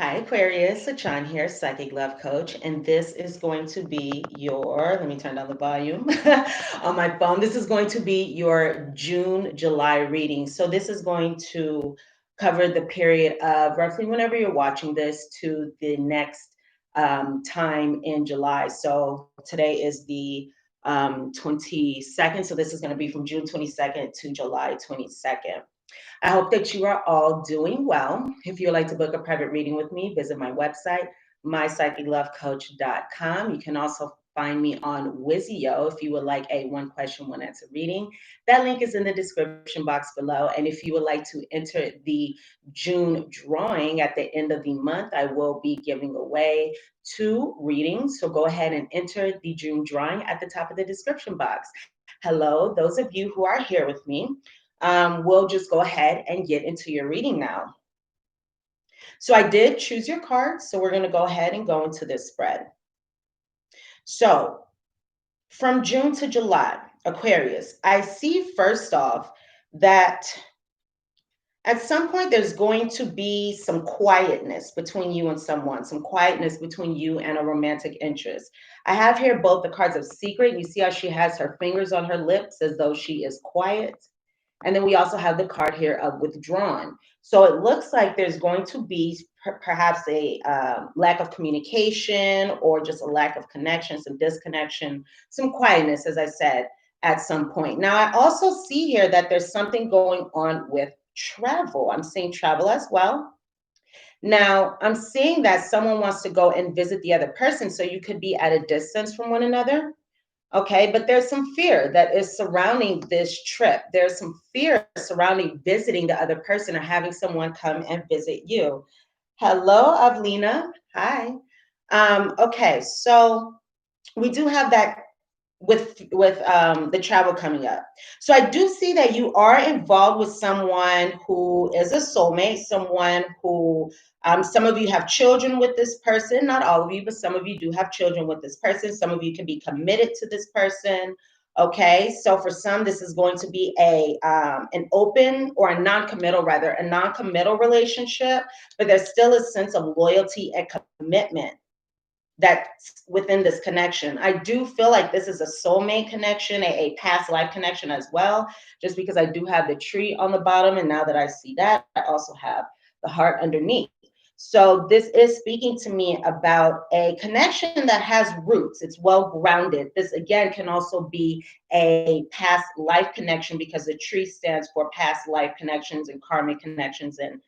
Hi, Aquarius. John here, Psychic Love Coach, and this is going to be let me turn down the volume on my phone. This is going to be your June, July reading. So, this is going to cover the period of roughly whenever you're watching this to the next time in July. So, today is the 22nd. So, this is going to be from June 22nd to July 22nd. I hope that you are all doing well. If you would like to book a private reading with me, visit my website, mypsychiclovecoach.com. You can also find me on Wizio if you would like a one question, one answer reading. That link is in the description box below. And if you would like to enter the June drawing at the end of the month, I will be giving away 2 readings. So go ahead and enter the June drawing at the top of the description box. Hello, those of you who are here with me. We'll just go ahead and get into your reading now. So I did choose your cards, so we're going to go ahead and go into this spread. So from June to July, Aquarius, I see first off that at some point there's going to be some quietness between you and someone, some quietness between you and a romantic interest. I have here both the cards of secret. You see how she has her fingers on her lips as though she is quiet. And then we also have the card here of withdrawn. So it looks like there's going to be perhaps a lack of communication or just a lack of connection, some disconnection, some quietness, as I said, at some point. Now, I also see here that there's something going on with travel. I'm seeing travel as well. Now, I'm seeing that someone wants to go and visit the other person. So you could be at a distance from one another. Okay, but there's some fear that is surrounding this trip. There's some fear surrounding visiting the other person or having someone come and visit you. Hello, Avlina. Hi. Okay, so we do have that with the travel coming up. So I do see that you are involved with someone who is a soulmate, someone who some of you have children with this person, not all of you, but some of you do have children with this person. Some of you can be committed to this person. Okay, so for some, this is going to be an open or a non-committal, rather, a non-committal relationship, but there's still a sense of loyalty and commitment that's within this connection. I do feel like this is a soulmate connection, a past life connection as well, just because I do have the tree on the bottom. And now that I see that, I also have the heart underneath. So this is speaking to me about a connection that has roots. It's well grounded. This again can also be a past life connection because the tree stands for past life connections and karmic connections and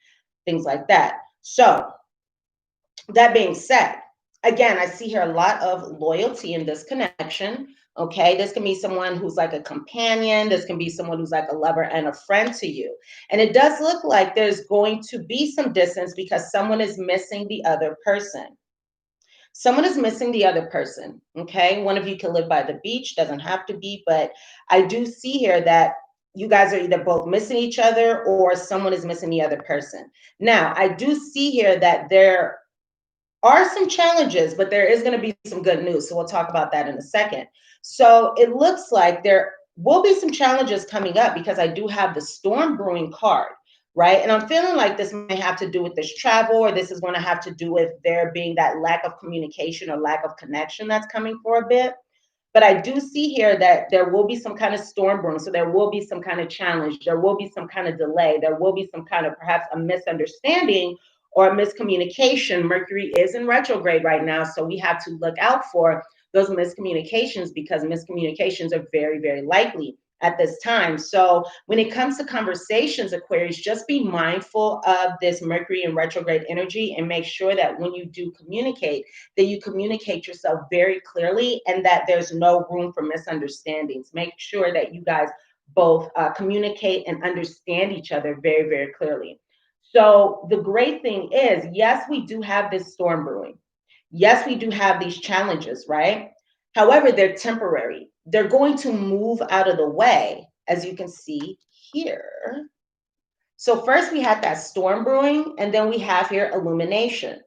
things like that. So that being said, again, I see here a lot of loyalty in this connection. Okay, this can be someone who's like a companion. This can be someone who's like a lover and a friend to you. And it does look like there's going to be some distance because someone is missing the other person. Someone is missing the other person. Okay, one of you can live by the beach, doesn't have to be, but I do see here that you guys are either both missing each other or someone is missing the other person. Now, I do see here that there are some challenges, but there is going to be some good news. So we'll talk about that in a second. So it looks like there will be some challenges coming up because I do have the storm brewing card, right? And I'm feeling like this may have to do with this travel, or this is going to have to do with there being that lack of communication or lack of connection that's coming for a bit. But I do see here that there will be some kind of storm brewing. So there will be some kind of challenge. There will be some kind of delay. There will be some kind of perhaps a misunderstanding or a miscommunication. Mercury is in retrograde right now. So we have to look out for those miscommunications because miscommunications are very, very likely at this time. So when it comes to conversations, Aquarius, just be mindful of this Mercury in retrograde energy and make sure that when you do communicate, that you communicate yourself very clearly and that there's no room for misunderstandings. Make sure that you guys both communicate and understand each other very, very clearly. So the great thing is, yes, we do have this storm brewing. Yes, we do have these challenges, right? However, they're temporary. They're going to move out of the way, as you can see here. So first we had that storm brewing, and then we have here illumination,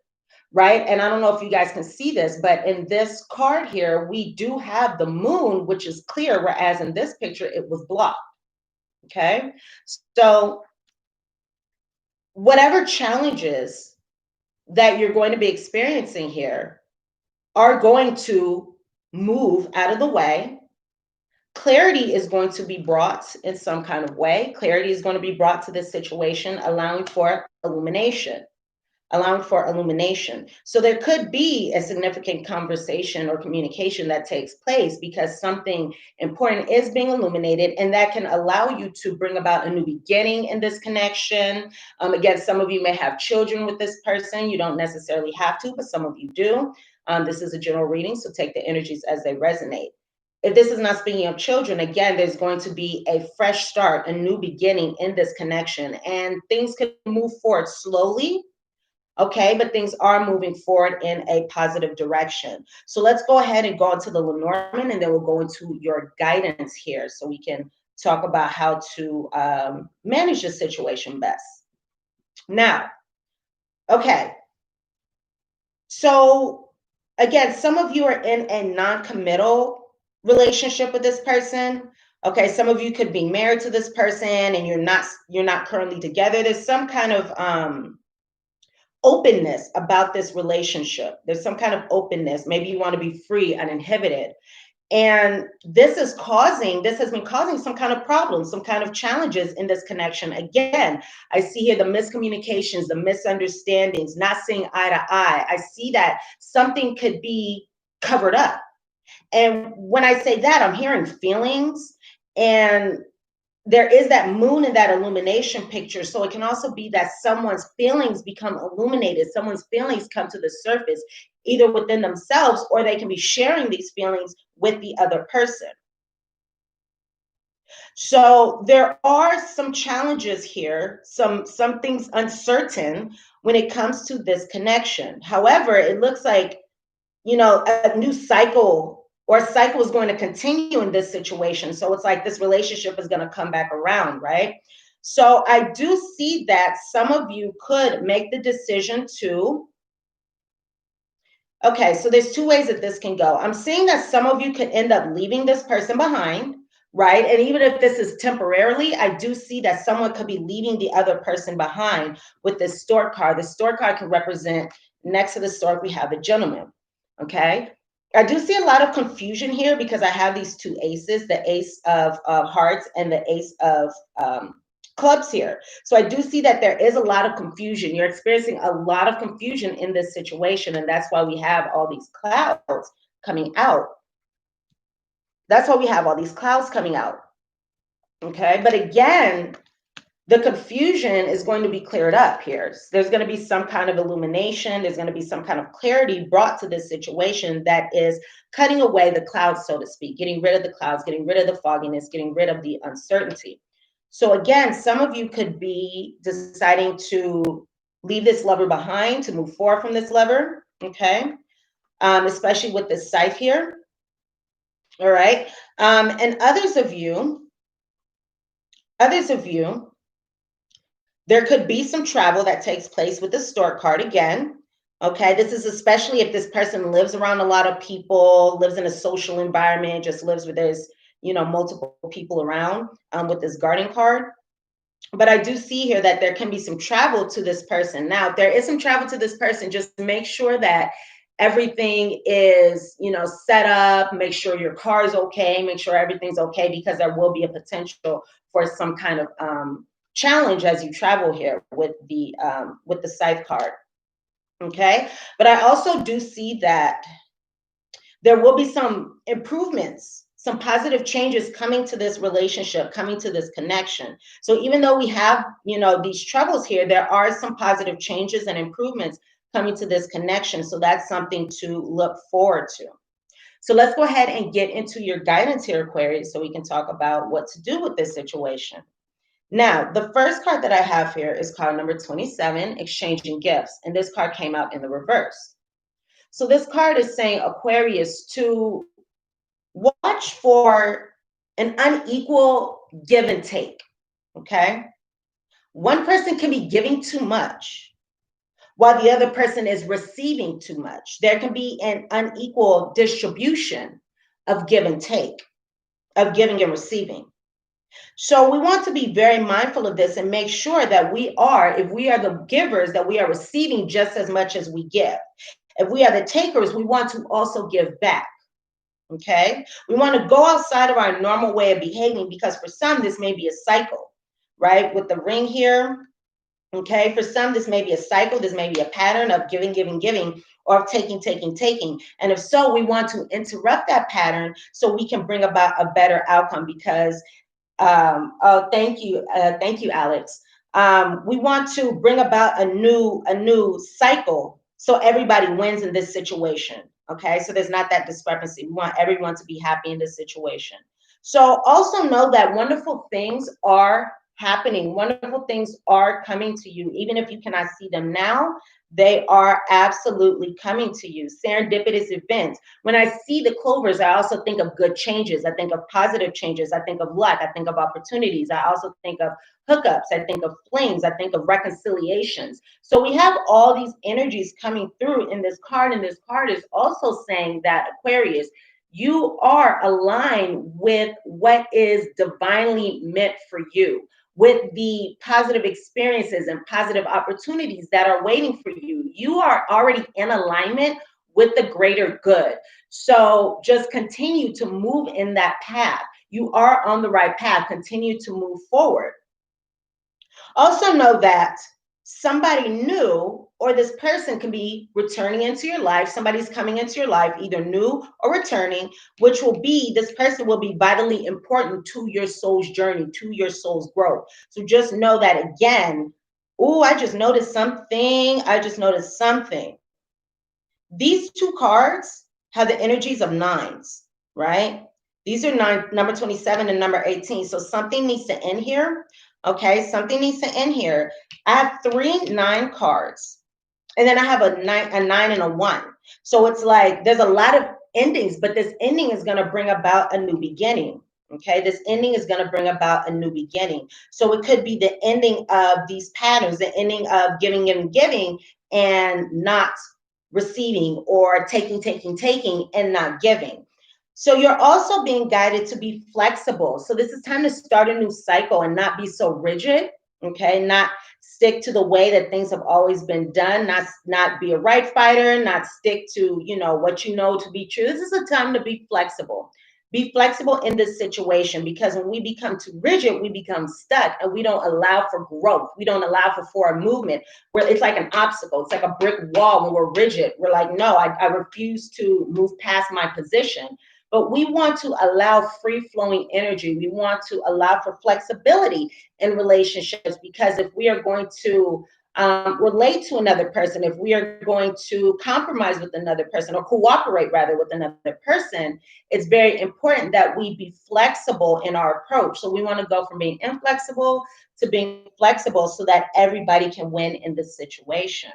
right? And I don't know if you guys can see this, but in this card here, we do have the moon, which is clear, whereas in this picture, it was blocked, okay? So whatever challenges that you're going to be experiencing here are going to move out of the way. Clarity is going to be brought in some kind of way. Clarity is going to be brought to this situation, allowing for illumination. So there could be a significant conversation or communication that takes place because something important is being illuminated, and that can allow you to bring about a new beginning in this connection. Again, some of you may have children with this person. You don't necessarily have to, but some of you do. This is a general reading, so take the energies as they resonate. If this is not speaking of children, again, there's going to be a fresh start, a new beginning in this connection, and things can move forward slowly. Okay, but things are moving forward in a positive direction. So let's go ahead and go into the Lenormand, and then we'll go into your guidance here so we can talk about how to manage the situation best. Now, okay, so again, some of you are in a non-committal relationship with this person. Okay, some of you could be married to this person and you're not currently together. There's some kind of openness about this relationship. There's some kind of openness. Maybe you want to be free, uninhibited. And this has been causing some kind of problems, some kind of challenges in this connection. Again, I see here the miscommunications, the misunderstandings, not seeing eye to eye. I see that something could be covered up. And when I say that, I'm hearing feelings, and there is that moon in that illumination picture. So it can also be that someone's feelings become illuminated. Someone's feelings come to the surface, either within themselves, or they can be sharing these feelings with the other person. So there are some challenges here, some things uncertain when it comes to this connection. However, it looks like, a new cycle or cycle is going to continue in this situation. So it's like this relationship is going to come back around, right? So I do see that some of you could make the decision to, okay, so there's two ways that this can go. I'm seeing that some of you could end up leaving this person behind, right? And even if this is temporarily, I do see that someone could be leaving the other person behind with this stork card. The stork card can represent, next to the stork, we have the gentleman. Okay, I do see a lot of confusion here because I have these two aces, the ace of hearts and the ace of clubs here. So I do see that there is a lot of confusion. You're experiencing a lot of confusion in this situation, and that's why we have all these clouds coming out. That's why we have all these clouds coming out. Okay, but again, the confusion is going to be cleared up here. There's going to be some kind of illumination. There's going to be some kind of clarity brought to this situation that is cutting away the clouds, so to speak, getting rid of the clouds, getting rid of the fogginess, getting rid of the uncertainty. So again, some of you could be deciding to leave this lover behind, to move forward from this lover, okay? Especially with this scythe here, all right? And others of you, there could be some travel that takes place with the stork card again. Okay, this is especially if this person lives around a lot of people, lives in a social environment, just lives where there's, multiple people around with this guardian card. But I do see here that there can be some travel to this person. Now, if there is some travel to this person, just make sure that everything is, set up, make sure your car is okay, make sure everything's okay, because there will be a potential for some kind of challenge as you travel here with the scythe card. Okay, but I also do see that there will be some improvements, some positive changes coming to this relationship, coming to this connection. So even though we have, these troubles here, there are some positive changes and improvements coming to this connection. So that's something to look forward to. So let's go ahead and get into your guidance here, Aquarius, so we can talk about what to do with this situation. Now, the first card that I have here is card number 27, Exchanging Gifts. And this card came out in the reverse. So this card is saying, Aquarius, to watch for an unequal give and take, okay? One person can be giving too much while the other person is receiving too much. There can be an unequal distribution of give and take, of giving and receiving. So we want to be very mindful of this and make sure that we are, if we are the givers, that we are receiving just as much as we give. If we are the takers, we want to also give back. Okay. We want to go outside of our normal way of behaving because for some, this may be a cycle, right? With the ring here. Okay. For some, this may be a cycle. This may be a pattern of giving, giving, giving, or of taking, taking, taking. And if so, we want to interrupt that pattern so we can bring about a better outcome because oh, thank you, Alex. We want to bring about a new cycle so everybody wins in this situation. Okay, so there's not that discrepancy. We want everyone to be happy in this situation. So also know that wonderful things are happening. Wonderful things are coming to you, even if you cannot see them now. They are absolutely coming to you. Serendipitous events. When I see the clovers, I also think of good changes. I think of positive changes. I think of luck. I think of opportunities. I also think of hookups. I think of flings. I think of reconciliations. So we have all these energies coming through in this card, and this card is also saying that Aquarius, you are aligned with what is divinely meant for you, with the positive experiences and positive opportunities that are waiting for you. You are already in alignment with the greater good. So just continue to move in that path. You are on the right path. Continue to move forward. Also know that somebody new or this person can be returning into your life. Somebody's coming into your life, either new or returning, which will be, this person will be vitally important to your soul's journey, to your soul's growth. So just know that again. Oh, I just noticed something. I just noticed something. These two cards have the energies of nines, right? These are number 27 and number 18. So something needs to end here. Okay, something needs to end here. I have 3 9 cards. And then I have a nine and a 1. So it's like there's a lot of endings, but this ending is going to bring about a new beginning. Okay, this ending is going to bring about a new beginning. So it could be the ending of these patterns, the ending of giving and giving and not receiving, or taking, taking, taking and not giving. So you're also being guided to be flexible. So this is time to start a new cycle and not be so rigid. Okay, not stick to the way that things have always been done, not be a right fighter, not stick to, what you know to be true. This is a time to be flexible. Be flexible in this situation, because when we become too rigid, we become stuck and we don't allow for growth. We don't allow for forward movement, where it's like an obstacle. It's like a brick wall. When we're rigid, we're like, no, I refuse to move past my position. But we want to allow free flowing energy. We want to allow for flexibility in relationships, because if we are going to relate to another person, if we are going to compromise with another person, or cooperate rather with another person, it's very important that we be flexible in our approach. So we want to go from being inflexible to being flexible so that everybody can win in this situation.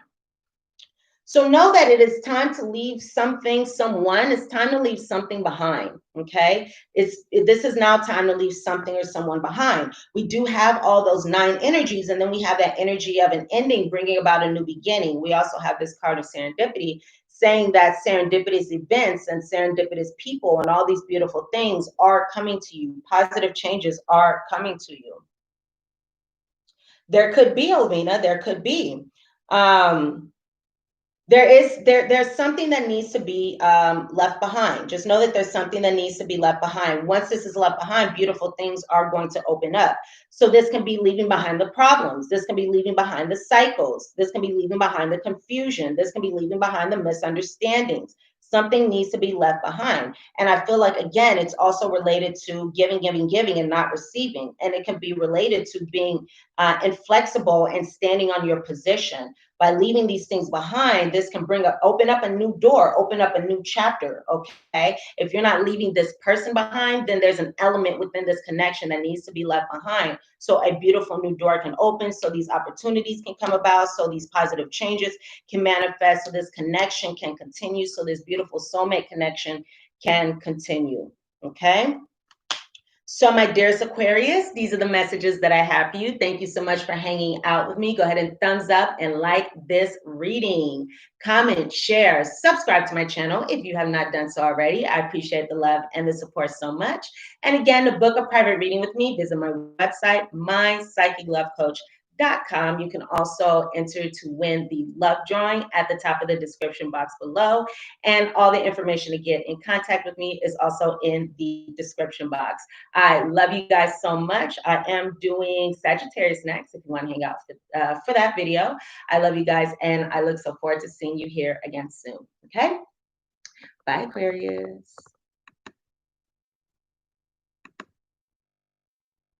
So know that it is time to leave something, someone. It's time to leave something behind. Okay, this is now time to leave something or someone behind. We do have all those 9 energies, and then we have that energy of an ending, bringing about a new beginning. We also have this card of serendipity, saying that serendipitous events and serendipitous people and all these beautiful things are coming to you. Positive changes are coming to you. There could be, Alvina, there could be. There's something that needs to be left behind. Just know that there's something that needs to be left behind. Once this is left behind, beautiful things are going to open up. So this can be leaving behind the problems. This can be leaving behind the cycles. This can be leaving behind the confusion. This can be leaving behind the misunderstandings. Something needs to be left behind. And I feel like, again, it's also related to giving, giving, giving and not receiving. And it can be related to being inflexible and standing on your position. By leaving these things behind, this can open up a new door, open up a new chapter. Okay, if you're not leaving this person behind, then there's an element within this connection that needs to be left behind, so a beautiful new door can open, so these opportunities can come about, so these positive changes can manifest, so this connection can continue, so this beautiful soulmate connection can continue. Okay, So, my dearest Aquarius, these are the messages that I have for you. Thank you so much for hanging out with me. Go ahead and thumbs up and like this reading. Comment, share, subscribe to my channel if you have not done so already. I appreciate the love and the support so much. And again, to book a private reading with me, visit my website, mypsychiclovecoach.com. You can also enter to win the love drawing at the top of the description box below. And all the information to get in contact with me is also in the description box. I love you guys so much. I am doing Sagittarius next if you want to hang out for that video. I love you guys, and I look so forward to seeing you here again soon. Okay? Bye, Aquarius.